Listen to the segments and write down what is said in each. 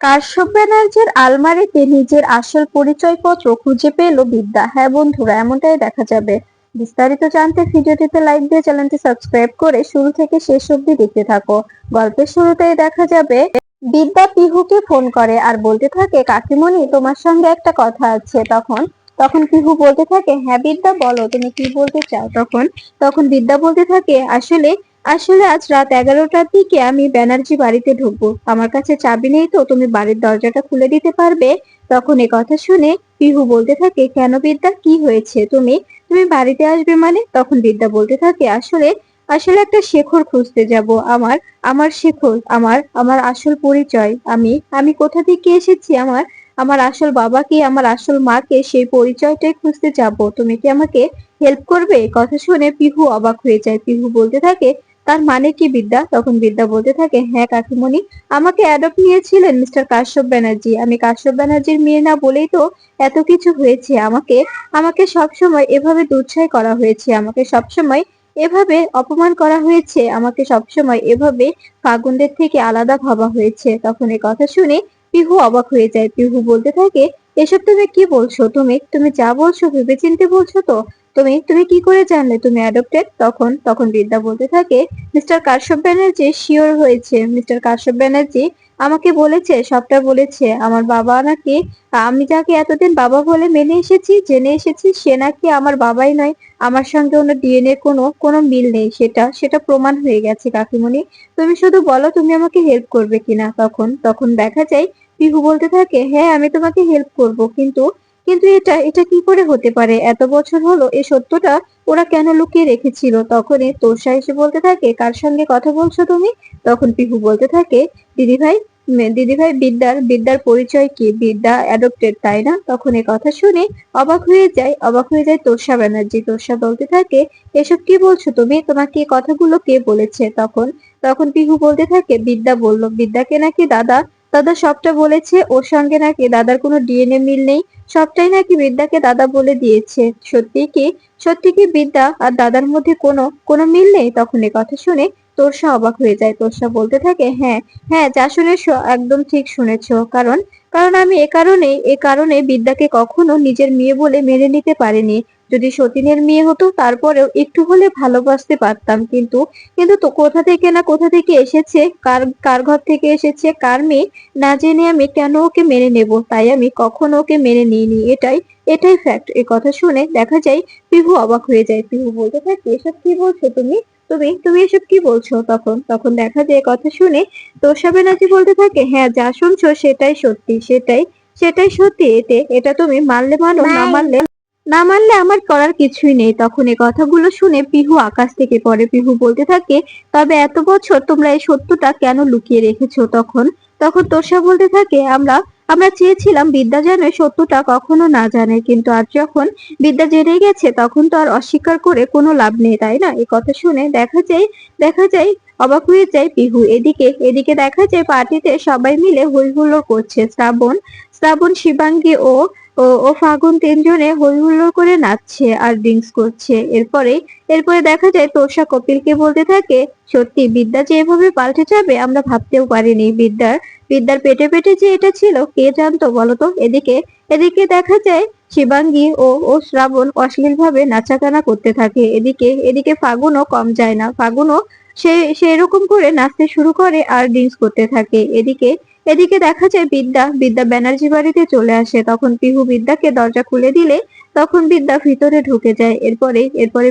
কাশ্যপ ব্যানার্জির আলমারিতে নিজের আসল পরিচয়পত্র খুঁজে পেল বিদ্যা। হ্যাঁ বন্ধুরা, এমনটাই দেখা যাবে। বিস্তারিত জানতে ভিডিওটিতে লাইক দিয়ে চ্যানেলটি সাবস্ক্রাইব করে শুরু থেকে শেষ অবধি দেখতে থাকো। গল্পের শুরুতেই দেখা যাবে বিদ্যা পিহুকে ফোন করে আর বলতে থাকে, কাকিমণি তোমার সঙ্গে একটা কথা আছে। তখন তখন পিহু বলতে থাকে, হ্যাঁ বিদ্যা বলো, তুমি কি বলতে চাও। তখন তখন বিদ্যা বলতে থাকে, আসলে আসলে আজ রাত 11টার দিকে আমি ব্যানার্জি বাড়িতে ঢুকবো। আমার কাছে চাবি নেই, তো তুমি বাড়ির দরজাটা খুলে দিতে পারবে। তখন এ কথা শুনে পিহু বলতে থাকে, কেন বিদ্যা, কি হয়েছে, তুমি তুমি বাড়িতে আসবে মানে। তখন বিদ্যা বলতে থাকে, আসলে আসলে একটা শেখর খুঁজতে যাব। আমার আমার শেখর, আমার আমার আসল পরিচয়, আমি আমি কোথা থেকে এসেছি, আমার আমার আসল বাবাকে, আমার আসল মাকে, সেই পরিচয়টাই খুঁজতে যাব। তুমি কি আমাকে হেল্প করবে। কথা শুনে পিহু অবাক হয়ে যায়। পিহু বলতে থাকে, তার মানে কি বিদ্যা। তখন বিদ্যা বলতে থাকে, হ্যাঁ কাকিমণি, আমাকে অ্যাডপ্ট নিয়েছিলেন মিস্টার কাশ্যপ ব্যানার্জি। আমি কাশ্যপ ব্যানার্জির মেয়ে না বলেই তো এত কিছু হয়েছে। আমাকে আমাকে সবসময় এভাবে দুচ্ছাই করা হয়েছে, আমাকে সবসময় এভাবে অপমান করা হয়েছে, আমাকে সবসময় এভাবে ফাগুনদের থেকে আলাদা ভাবা হয়েছে। তখন এই কথা শুনে পিহু অবাক হয়ে যায়। পিহু বলতে থাকে, এসব তুমি কি বলছো, তুমি তুমি যা বলছো ভেবেচিন্তে বলছো তো। তুমি তুমি কি করে জানলে তুমি অ্যাডপ্টেড। তখন তখন বিদ্যা বলতে থাকে, মিস্টার কাশ্যপ ব্যানার্জি শিওর হয়েছে, মিস্টার কাশ্যপ ব্যানার্জি আমাকে বলেছে, সবটা বলেছে। আমার বাবা নাকি, আমি যাকে এতদিন বাবা বলে মেনে এসেছি, জেনে এসেছি, সে নাকি আমার বাবাই নয়। আমার সঙ্গে ওনার ডিএনএ কোনো কোনো মিল নেই, সেটা সেটা প্রমাণ হয়ে গেছে কাকিমণি। তুমি শুধু বলো তুমি আমাকে হেল্প করবে কিনা। তখন তখন দেখা যায় পিহু বলতে থাকে, হ্যাঁ আমি তোমাকে হেল্প করব, কিন্তু কিন্তু এটা এটা কি করে হতে পারে। এত বছর হলো এই সত্যটা ওরা কেন লুকিয়ে রেখেছিল। তখনই তোষা এসে বলতে থাকে, কার সঙ্গে কথা বলছো তুমি। তখন পিহু বলতে থাকে, দিদিভাই, দিদিভাই বিদ্যার বিদ্যার পরিচয় কি, বিদ্যা অ্যাডপ্টেড তাই না। তখন এই কথা শুনে অবাক হয়ে যায় তোষা ব্যানার্জি। তোষা বলতে থাকে, এসব কি বলছো তুমি, তোমাকে এই কথাগুলো কে বলেছে। তখন তখন পিহু বলতে থাকে, বিদ্যা বলল, বিদ্যাকে নাকি দাদা দাদা সবটা বলেছে, ওর সঙ্গে নাকি দাদার কোনো ডিএনএ মিল নেই, সবটাই নাকি বিদ্যাকে দাদা বলে দিয়েছে। সত্যি কি বিদ্যা আর দাদার মধ্যে কোনো কোনো মিল নেই। তখন এ কথা শুনে তোরসা অবাক হয়ে যায়। তোরসা বলতে থাকে, হ্যাঁ হ্যাঁ, যা শুনেছো একদম ঠিক শুনেছো। কারণ কারণ আমি এ কারণে বিদ্যাকে কখনো নিজের মেয়ে বলে মেনে নিতে পারিনি। যদি সতীনের মেয়ে হতো তারপরেও একটু হলে ভালোবাসতে পারতাম, কিন্তু কিন্তু তো কোথা থেকে এসেছে, কার কার ঘর থেকে এসেছে, কার মেয়ে, না জেনে আমি কেন ওকে মেনে নেব। তাই আমি কখনো ওকে মেনে নিইনি, এটাই এটাই ফ্যাক্ট। এ কথা শুনে দেখা যায় পিহু অবাক হয়ে যায়। পিহু বলতে থাকে, এসব কি বলছো তুমি, তুমি তুমি এসব কি বলছো। তখন তখন দেখা যায় কথা শুনে তোষা ব্যানার্জি বলতে থাকে, হ্যাঁ যা শুনছো সেটাই সত্যি, সেটাই সেটাই সত্যি। এটা তুমি মানলে মানো, না মানলে আমার করার কিছুই নেই। তখন এই কথাগুলো শুনে পিহু আকাশ থেকে পড়ে। পিহু বলতে থাকে, তবে এত বছর তোমরা এই সত্যটা কেন লুকিয়ে রেখেছো। তখন তখন তোষা বলতে থাকে, আমরা আমরা চেয়েছিলাম বিদ্যা যেন এই সত্যটা কখনো না জানে, কিন্তু আজ যখন বিদ্যা জেনে গেছে তখন তো আর অস্বীকার করে কোনো লাভ নেই, তাই না। এই কথা শুনে দেখা যায় অবাক হয়ে যায় পিহু। এদিকে দেখা যায় পার্টিতে সবাই মিলে হই হুল্লোড় করছে। শ্রাবণ, শিবাঙ্গী ও ও ও ফাগুন তিনজনে হই হুল্লোড় করে নাচছে আর ড্রিঙ্কস করছে। এরপরে দেখা যায় তোষা কপিলকে বলতে থাকে, সত্যি বিদ্যা যে এভাবে পাল্টে যাবে আমরা ভাবতেও পারিনি। বিদ্যার পেটে পেটে যে এটা ছিল কে জানতো বলতো। এদিকে এদিকে দেখা যায় শিবাঙ্গী ও শ্রাবণ অশ্লীল ভাবে নাচাগানা করতে থাকে। এদিকে ফাগুনও কম যায় না। ফাগুনও সে এরকম করে নাচতে শুরু করে আর ড্রিঙ্কস করতে থাকে। এদিকে দেখা যায় বিদ্যা ব্যানার্জি বাড়িতে চলে আসে। তখন পিহু বিদ্যাকে দরজা খুলে দিলে তখন বিদ্যা ভিতরে ঢুকে যায়। এরপরে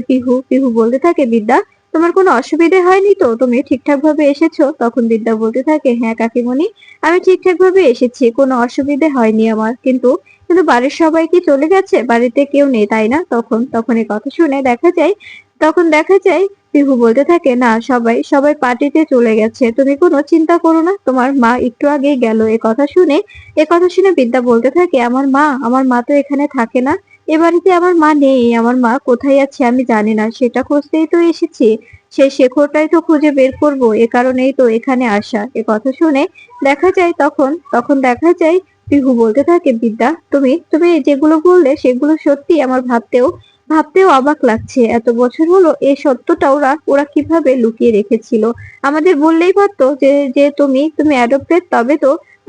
পিহু বলতে থাকে, বিদ্যা তোমার কোনো অসুবিধে হয়নি তো, তুমি ঠিকঠাক ভাবে এসেছো। তখন বিদ্যা বলতে থাকে, হ্যাঁ কাকিমণি, আমি ঠিকঠাক ভাবে এসেছি, কোনো অসুবিধে হয়নি আমার। কিন্তু কিন্তু বাড়ির সবাই কি চলে গেছে, বাড়িতে কেউ নেই তাই না। তখন এই কথা শুনে দেখা যায় পিহু বলতে থাকে, না সবাই সবাই পার্টিতে চলে গেছে, তুমি কোনো চিন্তা করো না, তোমার মা একটু আগেই গেল। এ কথা শুনে বিদ্যা বলতে থাকে, আমার মা তো এখানে থাকে না, এ বাড়িতে আমার মা নেই, আমার মা কোথায় আছে আমি জানি না, সেটা খুঁজতেই তো এসেছি, সেই শেখরটাই তো খুঁজে বের করব, এ কারণেই তো এখানে আসা। এ কথা শুনে তখন দেখা যায় পিহু বলতে থাকে, বিদ্যা তুমি তুমি যেগুলো বললে সেগুলো সত্যি আমার ভাবতেও অবাক লাগছে। এত বছর হলো এই সত্যটা ওরা ওরা কিভাবে লুকিয়ে রেখেছিল। আমাদের বললেই পারতো যে যে তুমি তুমি অ্যাডপ্টেড,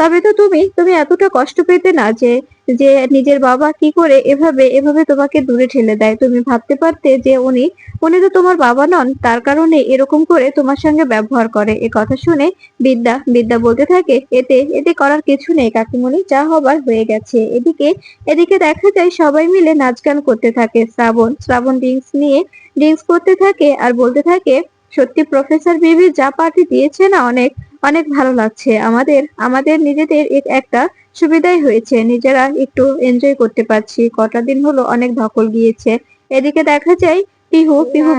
তবে তো তুমি তুমি এতটা কষ্ট পেতে না যে যে নিজের বাবা কি করে এভাবে এভাবে তোমাকে দূরে ঠেলে দেয়। তুমি ভাবতে পারতে যে উনি উনি তো তোমার বাবা নন, তার কারণে এরকম করে তোমার সঙ্গে ব্যবহার করে। এ কথা শুনে বিদ্যা বিদ্যা বলতে থাকে, এতে এতে করার কিছু নেই কাকিমণি, যা হবার হয়ে গেছে। এদিকে এদিকে দেখা যায় সবাই মিলে নাচ গান করতে থাকে। শ্রাবণ শ্রাবণ ড্রিঙ্কস করতে থাকে আর বলতে থাকে, সত্যি প্রফেসর বিবি যা পার্টি দিয়েছে না, অনেক অনেক ভালো লাগছে। আমাদের আমাদের নিজেদের একটা সুবিধাই হয়েছে, নিজেরা একটু এনজয় করতে পারছি। কটা দিন হলো অনেক ধকল গিয়েছে। এদিকে দেখা যায় পিহু পিহু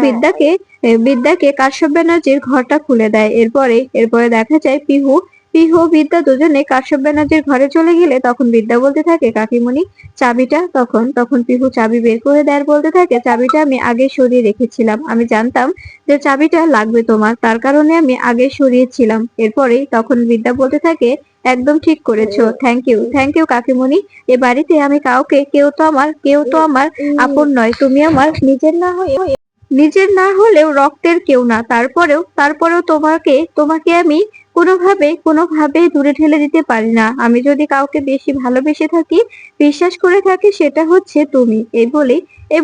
বিদ্যাকে কাশ্যপ ব্যানার্জির ঘরটা খুলে দেয়। এরপরে দেখা যায় পিহু পিহু বিদ্যা দুজনে কাশ্যপ ব্যানার্জির ঘরে চলে গেলে তখন বিদ্যা বলতে থাকে, কাকিমণি চাবিটা। তখন তখন পিহু চাবি বের করে দেয় আর বলতে থাকে, চাবিটা আমি আগে সরিয়ে রেখেছিলাম, আমি জানতাম যে চাবিটা লাগবে তোমার, তার কারণে আমি আগে সরিয়েছিলাম। এরপরেই তখন বিদ্যা বলতে থাকে, একদম ঠিক করেছো, থ্যাংক ইউ কাকিমণি। এ বাড়িতে আমি কাউকে, কেউ তো আমার আপন নয়, তুমি আমার নিজের না হলেও রক্তের কেউ না, তারপরেও তোমাকে আমি কোনোভাবে দূরে ঠেলে দিতে পারি না। আমি যদি কাউকে বেশি ভালোবেসে থাকি, বিশ্বাস করে থাকি, সেটা হচ্ছে তুমি। এই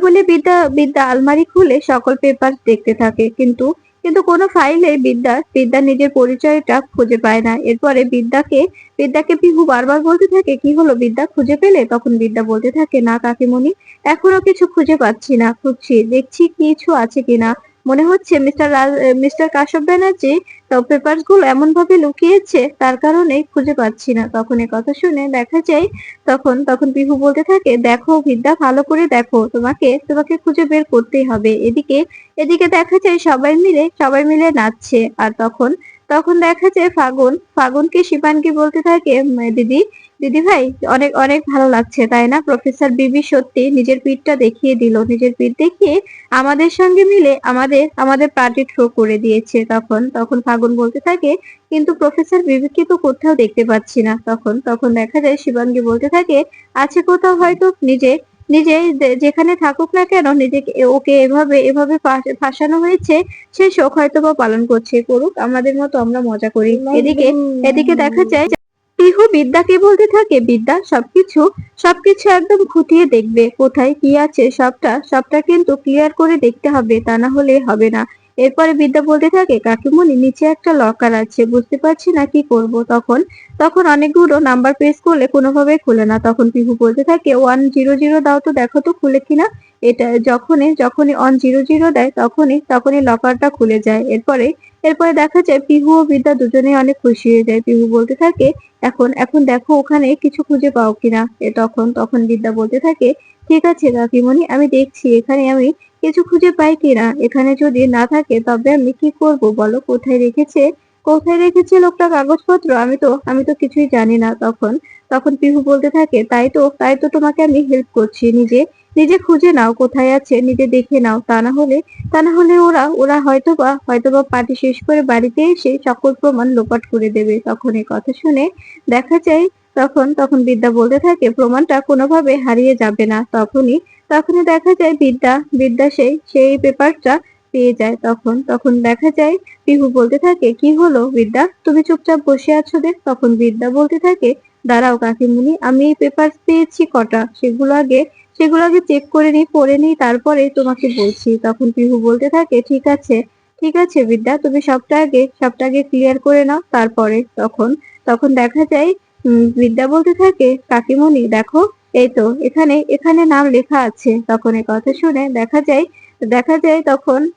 বলে বিদ্যা বিদ্যা আলমারি খুলে সকল পেপার দেখতে থাকে, কিন্তু কিন্তু কোনো ফাইলে বিদ্যা নিজের পরিচয়টা খুঁজে পায় না। এরপরে বিদ্যাকে পিহু বারবার বলতে থাকে, কি হলো বিদ্যা, খুঁজে পেলে? তখন বিদ্যা বলতে থাকে, না কাকিমণি, এখনো কিছু খুঁজে পাচ্ছি না, খুঁজছি, দেখছি কিছু আছে কিনা। মনে হচ্ছে মিস্টার কাশ্যপ ব্যানার্জি পেপার গুলো এমন ভাবে লুকিয়েছে, তার কারণে খুঁজে পাচ্ছি না। তখন এ কথা শুনে দেখা যায় তখন তখন পিহু বলতে থাকে, দেখো বিদ্যা, ভালো করে দেখো, তোমাকে তোমাকে খুঁজে বের করতেই হবে। এদিকে এদিকে দেখা যায় সবাই মিলে নাচছে। আর তখন তখন দেখা যায় ফাগুনকে শিবানকে বলতে থাকে, দিদি দিদি ভাই, অনেক অনেক ভালো লাগছে তাই না? প্রফেসর বিবি সত্যি নিজের পিঠটা দেখিয়ে দিল, নিজের পিঠ দেখিয়ে আমাদের সঙ্গে মিলে আমাদের আমাদের পার্টি থ্রো করে দিয়েছে। তখন তখন ফাগুন বলতে থাকে, কিন্তু প্রফেসর বিবিকে তো কোথাও দেখতে পাচ্ছি না। তখন তখন দেখা যায় শিবাঙ্গী বলতে থাকে, আছে কোথাও, হয়তো নিজে নিজে যেখানে থাকুক না কেন, নিজেকে ওকে এভাবে এভাবে ফাঁসানো হয়েছে, সে শোক হয়তো বা পালন করছে, করুক, আমাদের মতো আমরা মজা করি। এদিকে এদিকে দেখা যায় পিহু বিদ্যাকে বলতে থাকে, বিদ্যা, সবকিছু সবকিছু একদম খুঁটিয়ে দেখবে, কোথায় কি আছে সবটা সবটা কিন্তু ক্লিয়ার করে দেখতে হবে, তা না হলে হবে না। এরপরে বিদ্যা বলতে থাকে, কাকিমণি নিচে একটা লকার আছে, বুঝতে পারছি না কি করব। তখন তখন অনেকগুলো নাম্বার প্রেস করলে কোনোভাবে খুলে না। তখন পিহু বলতে থাকে, 100 দাও তো, দেখো তো খুলে কিনা। এটা যখনই যখনই 100 দেয় তখনই লকারটা খুলে যায়। এরপরে দেখা যায় পিহু ও বিদ্যা দুজনেই অনেক খুশি হয়ে যায়। পিহু বলতে থাকে, এখন এখন দেখো ওখানে কিছু খুঁজে পাও কিনা। তখন তখন বিদ্যা বলতে থাকে, ঠিক আছে কাকিমণি, আমি দেখছি এখানে আমি কিছু খুঁজে পাই কিনা। এখানে যদি না থাকে তবে আমি কি করব বলো? কোথায় রেখেছে লোকটা কাগজপত্র? আমি তো কিছুই জানি না। তখন তখন পিহু বলতে থাকে, তাই তো তোমাকে আমি হেল্প করছি, নিজে নিজে খুঁজে নাও কোথায় আছে, নিজে দেখে নাও, তা না হলে ওরা হয়তোবা পার্টি শেষ করে বাড়িতে এসে সকল প্রমাণ লোপাট করে দেবে। তখন এই কথা শুনে দেখা যায় তখন বিদ্যা বলতে থাকে, প্রমাণটা কোনোভাবে হারিয়ে যাবে না। তখনই দেখা যায় বিদ্যা সেই পেপারটা পেয়ে যায়। তখন দেখা যায় পিহু বলতে থাকে, কি হলো বিদ্যা, তুমি চুপচাপ বসে আছো যে? তখন বিদ্যা বলতে থাকে, দাঁড়াও কাকিমুনি, আমি এই পেপার পেয়েছি কটা, সেগুলো আগে চেক করে নিই, পড়ে নিই, তারপরে তোমাকে বলছি। তখন পিহু বলতে থাকে, ঠিক আছে বিদ্যা, তুমি সবটা আগে ক্লিয়ার করে নাও, তারপরে। তখন দেখা যায় বিদ্যা বলতে থাকে, কাকিমণি দেখো, এই তো এখানে এখানে নাম লেখা আছে। তখন এই কথা শুনে দেখা যায়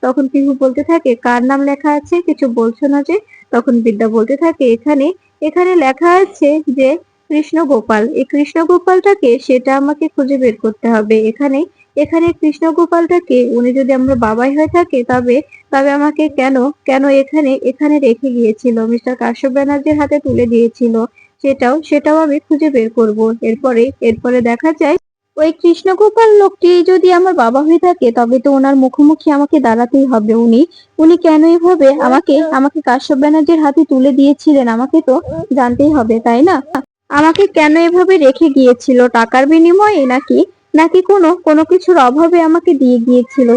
তখন পিহু বলতে থাকে, কার নাম লেখা আছে, কিছু বলছো না যে? তখন বিদ্যা বলতে থাকে, এখানে এখানে লেখা আছে যে কৃষ্ণগোপাল। এই কৃষ্ণগোপালটাকে, সেটা আমাকে খুঁজে বের করতে হবে। এখানে এখানে কৃষ্ণগোপালটাকে, উনি যদি আমার বাবাই হয়ে থাকে, তবে তবে আমাকে কেন কেন এখানে এখানে রেখে গিয়েছিল, মিস্টার কাশ্যপ ব্যানার্জির হাতে তুলে দিয়েছিল, সেটাও আমি খুঁজে বের করব। এরপরে দেখা যায় ওই কৃষ্ণগোপাল লোকটি যদি আমার বাবা হয়ে থাকে, তবে তো ওনার মুখোমুখি আমাকে দাঁড়াতেই হবে। উনি উনি কেন এভাবে আমাকে আমাকে কাশ্যপ ব্যানার্জির হাতে তুলে দিয়েছিলেন, আমাকে তো জানতেই হবে, তাই না? আমাকে কেন এভাবে রেখে গিয়েছিল, টাকার বিনিময়ে নাকি নাকি কোনো কিছুর অভাবে আমাকে দিয়ে গিয়েছিল,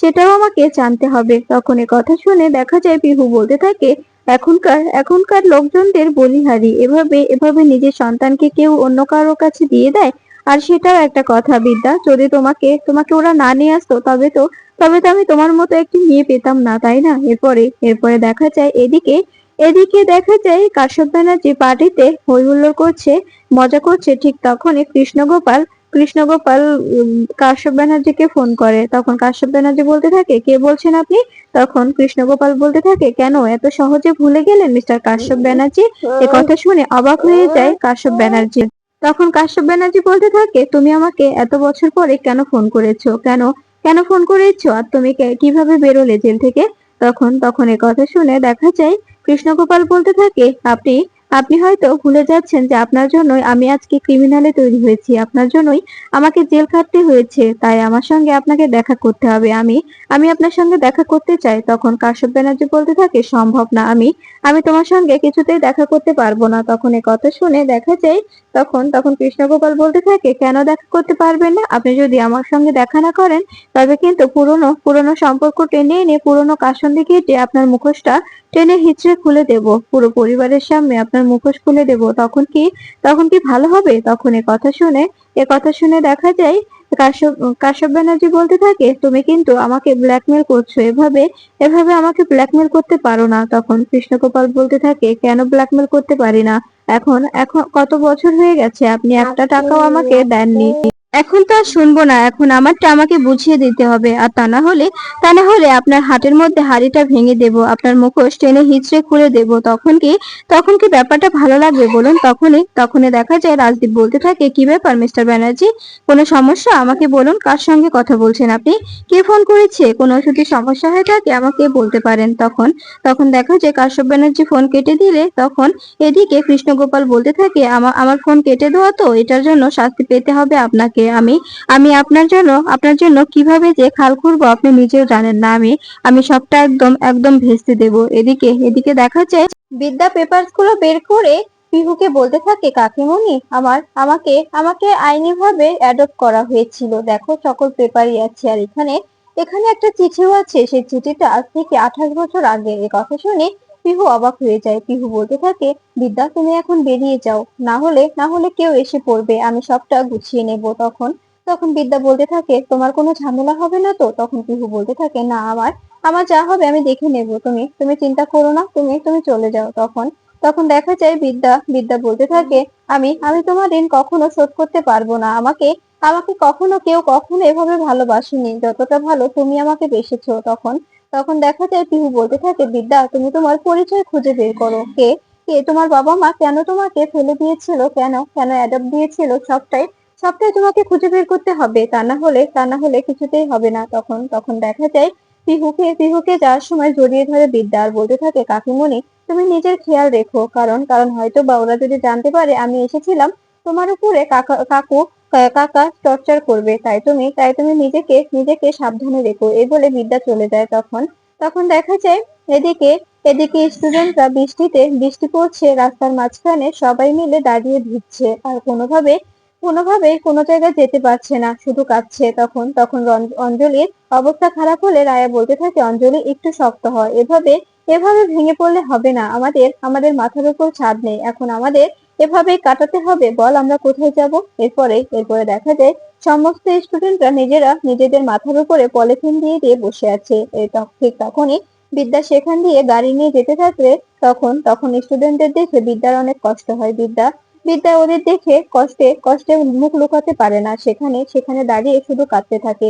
সেটাও আমাকে জানতে হবে। তখন এ কথা শুনে দেখা যায় পিহু বলতে থাকে, এখনকার লোকজনদের বলিহারি, এভাবে এভাবে নিজের সন্তানকে কেউ অন্য কারো কাছে দিয়ে দেয়। আর সেটাও একটা কথা বিদ্যা, যদি তোমাকে তোমাকে ওরা না নিয়ে আসতো তবে তো আমি তোমার মতো একটি মেয়ে পেতাম না, তাই না? এরপরে দেখা যায় এদিকে দেখা যায় কাশ্যপ ব্যানার্জি পার্টিতে হই হুল্লোড় করছে, মজা করছে। ঠিক তখনই কৃষ্ণগোপাল কাশ্যপ ব্যানার্জিকে ফোন করে। তখন কাশ্যপ ব্যানার্জি বলতে থাকে, কে বলছেন আপনি? তখন কৃষ্ণগোপাল বলতে থাকে, কেন এত সহজে ভুলে গেলেন মিস্টার কাশ্যপ ব্যানার্জি? এ কথা শুনে অবাক হয়ে যায় কাশ্যপ ব্যানার্জি। তখন কাশ্যপ ব্যানার্জি বলতে থাকে, তুমি আমাকে এত বছর পরে কেন ফোন করেছো? কেন কেন ফোন করেছো? আর তুমি কিভাবে বেরোলে জেল থেকে? তখন এ কথা শুনে দেখা যায় কৃষ্ণগোপাল বলতে থাকে, আপনি আপনি হয়তো ভুলে যাচ্ছেন যে আপনার জন্যই আমি আজকে ক্রিমিনালে তৈরি হয়েছি, আপনার জন্যই আমাকে জেল খাটতে হয়েছে, তাই আমার সঙ্গে আপনাকে দেখা করতে হবে। আমি আমি আপনার সঙ্গে দেখা করতে চাই। তখন কাশ্যপ ব্যানার্জি বলতে থাকে, সম্ভব না, আমি আমি তোমার সঙ্গে কিছুতেই দেখা করতে পারবো না। তখন এ কথা শুনে দেখা যায় তখন কৃষ্ণগোপাল বলতে থাকে, কেন দেখা করতে পারবেন না? আপনি যদি আমার সঙ্গে দেখা না করেন তবে কিন্তু পুরনো পুরনো সম্পর্ক টেনে এনে পুরনো কাসুন্দি কেটে আপনার মুখোশটা টেনে হিচড়ে খুলে দেব, পুরো পরিবারের সামনে আপনার মুখোশ খুলে দেব। তখন কি ভালো হবে? তখন এ কথা শুনে দেখা যায় কাশ্যপ কাশ্যপ ব্যানার্জি বলতে থাকে, তুমি কিন্তু আমাকে ব্ল্যাকমেল করছো, এভাবে এভাবে আমাকে ব্ল্যাকমেল করতে পারো না। তখন কৃষ্ণগোপাল বলতে থাকে, কেন ব্ল্যাকমেল করতে পারি না? এখন এখন কত বছর হয়ে গেছে, আপনি একটা টাকাও আমাকে দেননি। এখন তো আর শুনবো না, এখন আমারটা আমাকে বুঝিয়ে দিতে হবে। আর তা না হলে আপনার হাটের মধ্যে হাড়িটা ভেঙে দেব, আপনার মুখোশ টেনে হিচড়ে খুলে দেব। তখন কি ব্যাপারটা ভালো লাগবে বলুন? তখনই দেখা যায় রাজদীপ বলতে থাকে, কি ব্যাপার মিস্টার ব্যানার্জি, কোনো সমস্যা? আমাকে বলুন, কার সঙ্গে কথা বলছেন আপনি? কে ফোন করেছে? কোনো যদি সমস্যা হয়ে থাকে আমাকে বলতে পারেন। তখন দেখা যায় কাশ্যপ ব্যানার্জি ফোন কেটে দিলে তখন এদিকে কৃষ্ণগোপাল বলতে থাকে, আমার ফোন কেটে দেওয়া তো, এটার জন্য শাস্তি পেতে হবে আপনাকে। আমি আমি আপনার জন্য কিভাবে যে খাল খুঁড়বো আপনি নিজেও জানেন না। আমি সবটা একদম একদম ভেস্তে দেব। এদিকে দেখা যায় বিদ্যা পেপারস গুলো বের করে পিহুকে বলতে থাকে, কাকিমণি, আমাকে আইনি ভাবে অ্যাডপ্ট করা হয়েছিল, দেখো সকল পেপারই আছে। আর এখানে এখানে একটা চিঠিও আছে, সেই চিঠিটা আজ থেকে 28 বছর আগে। এ কথা শুনে পিহু অবাক হয়ে যায়। পিহু বলতে থাকে, বিদ্যা তুমি এখন বেরিয়ে যাও, না হলে কেউ এসে পড়বে, আমি সবটা গুছিয়ে নেব। তখন তখন বিদ্যা বলতে থাকে, তোমার কোনো ঝামেলা হবে না তো? তখন পিহু বলতে থাকে, না, আমার আমার যা হবে আমি দেখে নেব, তুমি তুমি চিন্তা করো না, তুমি তুমি চলে যাও। তখন তখন দেখা যায় বিদ্যা বলতে থাকে, আমি তোমার ঋণ কখনো শোধ করতে পারবো না। আমাকে আমাকে কখনো এভাবে ভালোবাসেনি যতটা ভালো তুমি আমাকে বেসেছো। তখন তখন দেখা যায় পিহু বলতে থাকে, বিদ্যা তুমি তোমার পরিচয় খুঁজে বের করো। কে কে তোমার বাবা মা কেন তোমাকে ফেলে দিয়েছিল, কেন কেন অ্যাডপ্ট দিয়েছিল, সবটাই তোমাকে খুঁজে বের করতে হবে, তা না হলে কিছুতেই হবে না। তখন তখন দেখা যায় পিহুকে যাওয়ার সময় জড়িয়ে ধরে বিদ্যা আর বলতে থাকে, কাকিমণি, তুমি নিজের খেয়াল রেখো, কারণ হয়তো বা ওরা যদি জানতে পারে আমি এসেছিলাম তোমার উপরে, কাকা টর্চার করবে, তাই তুমি নিজেকে সাবধানে রেখো। এই বলে বিদ্যা চলে যায়। তখন তখন দেখা যায় এদিকে এদিকে স্টুডেন্টরা বৃষ্টি পড়ছে, রাস্তার মাঝখানে সবাই মিলে দাঁড়িয়ে ভিজছে আর কোনোভাবে কোনো জায়গায় যেতে পারছে না, শুধু কাঁদছে। তখন তখন অঞ্জলির অবস্থা খারাপ হলে রায়া বলতে থাকে, অঞ্জলি একটু শক্ত হয়, এভাবে এভাবে ভেঙে পড়লে হবে না, আমাদের মাথার উপর ছাদ নেই, এখন আমাদের এভাবেই কাটাতে হবে, বল আমরা কোথায় যাব? এরপরে দেখা যায় সমস্ত স্টুডেন্টরা নিজেরা নিজেদের মাথার উপরে পলিথিন দিয়ে দিয়ে বসে আছে। ঠিক তখনই বিদ্যা সেখান দিয়ে গাড়ি নিয়ে যেতে থাকলে তখন স্টুডেন্টদের দেখে বিদ্যার অনেক কষ্ট হয়। বিদ্যা ওদের দেখে কষ্টে কষ্টে মুখ লুকাতে পারে না, সেখানে সেখানে দাঁড়িয়ে শুধু কাঁদতে থাকে।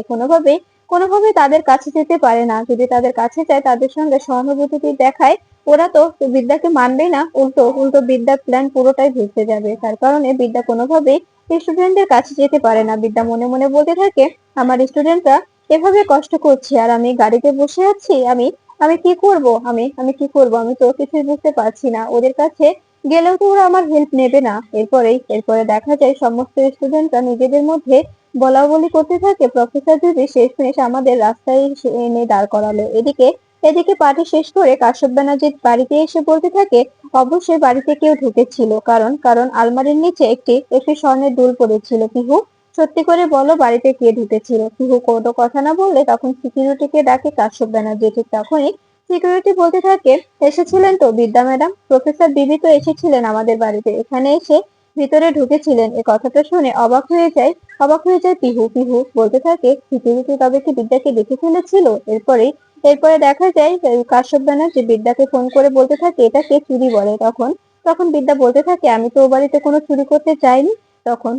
কোনোভাবে তাদের কাছে যেতে পারে না, যদি তাদের কাছে যায় তাদের সঙ্গে সহানুভূতি দেখায় ওরা তো বিদ্যাকে মানবেই না, উল্টো উল্টো বিদ্যার প্ল্যান পুরোটাই ভেস্তে যাবে। তার কারণে বিদ্যা কোনোভাবেই স্টুডেন্টদের কাছে যেতে পারে না। বিদ্যা মনে মনে বলতে থাকে, আমার স্টুডেন্টরা এভাবে কষ্ট করছে আর আমি গাড়িতে বসে আছি, আমি আমি কি করব, আমি কি করব, আমি তো কিছুই বুঝতে পারছি না, ওদের কাছে গেলেও তো ওরা আমার হেল্প নেবে না। এরপরে দেখা যায় সমস্ত স্টুডেন্টরা নিজেদের মধ্যে বলা বলি করতে থাকে, প্রফেসর যদি শেষমেশ আমাদের রাস্তায় এনে দাঁড় করালো। এদিকে পার্টি শেষ করে কাশ্যপ ব্যানার্জি বাড়িতে এসে বলতে থাকে, অবশ্যই বাড়িতে কেউ ঢুকেছিল, কারণ কারণ আলমারির নিচে একটি স্বর্ণের দুল পড়েছিল। পিহু, সত্যি করে বলো, বাড়িতে কে ঢুকেছিল? পিহু কোনো কথা না বললে তখন সিকিউরিটিকে ডাকে কাশ্যপ ব্যানার্জি। ঠিক তখনই সিকিউরিটি বলতে থাকে, এসেছিলেন তো বিদ্যা ম্যাডাম, প্রফেসর বিবি তো এসেছিলেন আমাদের বাড়িতে, এখানে এসে ভিতরে ঢুকেছিলেন। এ কথাটা শুনে অবাক হয়ে যায় পিহু। পিহু বলতে থাকে, সিকিউরিটি তবে কি বিদ্যাকে দেখে ফেলেছিল? এরপরে দেখা যায় কাশ্যপ ব্যানার্জি বিদ্যাকে ফোন করে বলতে থাকে এটাকে চুরি বলে। তখন তখন বিদ্যা বলতে থাকে, আমি তো ও বাড়িতে কোনো চুরি করতে চাইনি।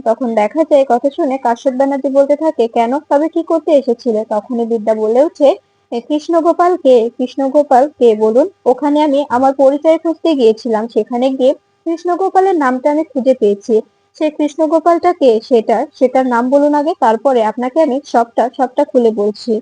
তখন দেখা যায় কথা শুনে কাশ্যপ ব্যানার্জি বলতে থাকে, কেন, তবে কি করতে এসেছিলে? তখনই বিদ্যা বলে ওঠে, কৃষ্ণগোপাল কে বলুন? ওখানে আমি আমার পরিচয় খুঁজতে গিয়েছিলাম, সেখানে গিয়ে কৃষ্ণগোপালের নামটা আমি খুঁজে পেয়েছি। সেই কৃষ্ণগোপালটা কে? সেটার নাম বলুন আগে, তারপরে আপনাকে আমি সবটা খুলে বলছি।